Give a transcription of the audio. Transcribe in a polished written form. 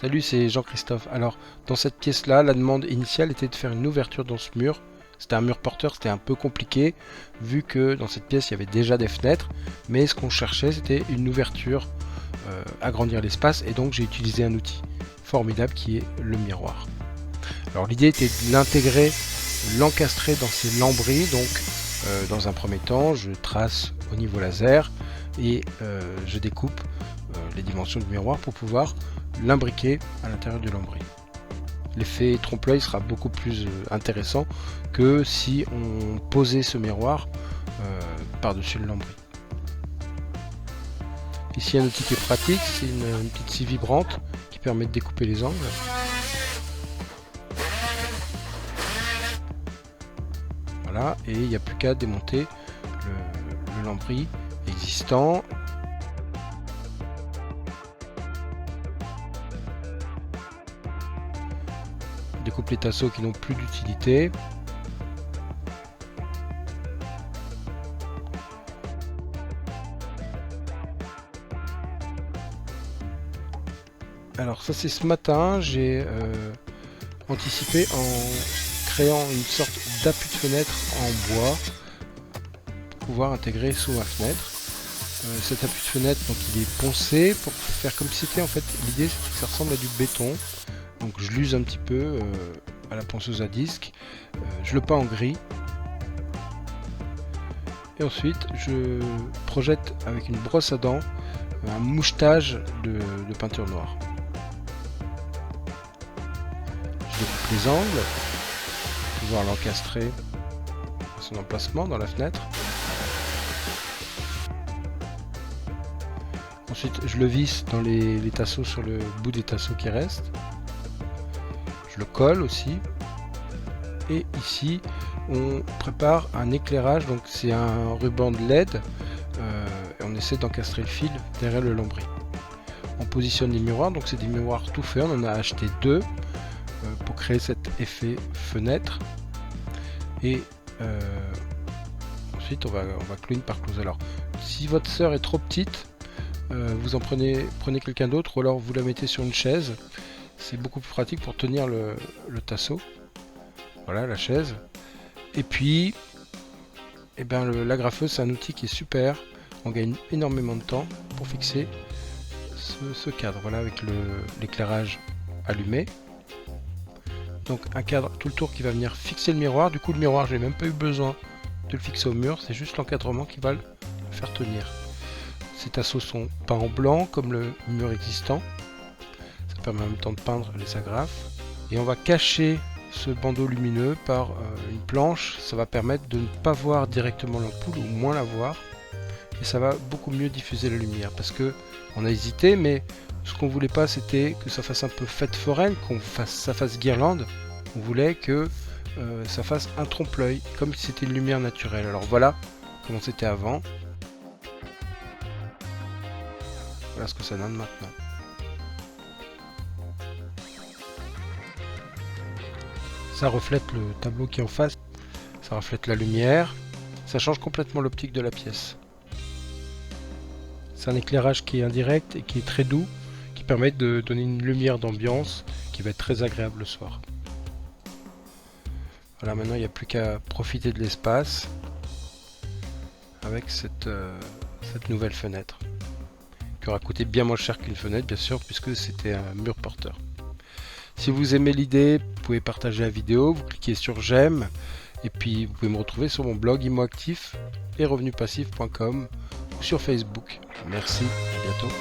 Salut, c'est Jean-Christophe. Alors, dans cette pièce-là, la demande initiale était de faire une ouverture dans ce mur. C'était un mur porteur, c'était un peu compliqué, vu que dans cette pièce, il y avait déjà des fenêtres. Mais ce qu'on cherchait, c'était une ouverture, agrandir l'espace, et donc j'ai utilisé un outil formidable qui est le miroir. Alors, l'idée était de l'intégrer, l'encastrer dans ces lambris. Donc, dans un premier temps, je trace au niveau laser et je découpe les dimensions du miroir pour pouvoir l'imbriquer à l'intérieur du lambris. L'effet trompe-l'œil sera beaucoup plus intéressant que si on posait ce miroir par-dessus le lambris. Ici un outil qui est pratique, c'est une petite scie vibrante qui permet de découper les angles. Voilà, et il n'y a plus qu'à démonter le lambris existant. On découpe les tasseaux qui n'ont plus d'utilité. Alors ça c'est ce matin, j'ai anticipé en créant une sorte d'appui de fenêtre en bois pour pouvoir intégrer sous ma fenêtre. Cet appui de fenêtre, donc il est poncé pour faire comme si c'était, en fait, l'idée c'est que ça ressemble à du béton. Donc je l'use un petit peu à la ponceuse à disque, je le peins en gris. Et ensuite je projette avec une brosse à dents un mouchetage de peinture noire. Je découpe les angles pour pouvoir l'encastrer à son emplacement dans la fenêtre. Ensuite je le visse dans les tasseaux sur le bout des tasseaux qui restent. Je le colle aussi. Et ici on prépare un éclairage, donc c'est un ruban de LED et on essaie d'encastrer le fil derrière le lambris. On positionne les miroirs, donc c'est des miroirs tout faits, on en a acheté deux pour créer cet effet fenêtre. Et ensuite on va clone par close. Alors si votre sœur est trop petite, vous en prenez quelqu'un d'autre, ou alors vous la mettez sur une chaise. C'est beaucoup plus pratique pour tenir le tasseau. Voilà la chaise. Et puis l'agrafeuse, c'est un outil qui est super. On gagne énormément de temps pour fixer ce cadre. Voilà, avec l'éclairage allumé. Donc un cadre tout le tour qui va venir fixer le miroir. Du coup le miroir, j'ai même pas eu besoin de le fixer au mur. C'est juste l'encadrement qui va le faire tenir. Ces tasseaux sont peints en blanc comme le mur existant. Ça permet en même temps de peindre les agrafes. Et on va cacher ce bandeau lumineux par une planche. Ça va permettre de ne pas voir directement l'ampoule, ou moins la voir. Et ça va beaucoup mieux diffuser la lumière. Parce que on a hésité, mais ce qu'on voulait pas, c'était que ça fasse un peu fête foraine, ça fasse guirlande. On voulait que ça fasse un trompe-l'œil, comme si c'était une lumière naturelle. Alors voilà comment c'était avant. Voilà ce que ça donne maintenant. Ça reflète le tableau qui est en face, ça reflète la lumière, ça change complètement l'optique de la pièce. C'est un éclairage qui est indirect et qui est très doux, qui permet de donner une lumière d'ambiance qui va être très agréable le soir. Voilà, maintenant il n'y a plus qu'à profiter de l'espace avec cette nouvelle fenêtre, qui aura coûté bien moins cher qu'une fenêtre bien sûr, puisque c'était un mur porteur. Si vous aimez l'idée, vous pouvez partager la vidéo, vous cliquez sur j'aime, et puis vous pouvez me retrouver sur mon blog ImoActif et revenuspassifs.com ou sur Facebook. Merci, à bientôt.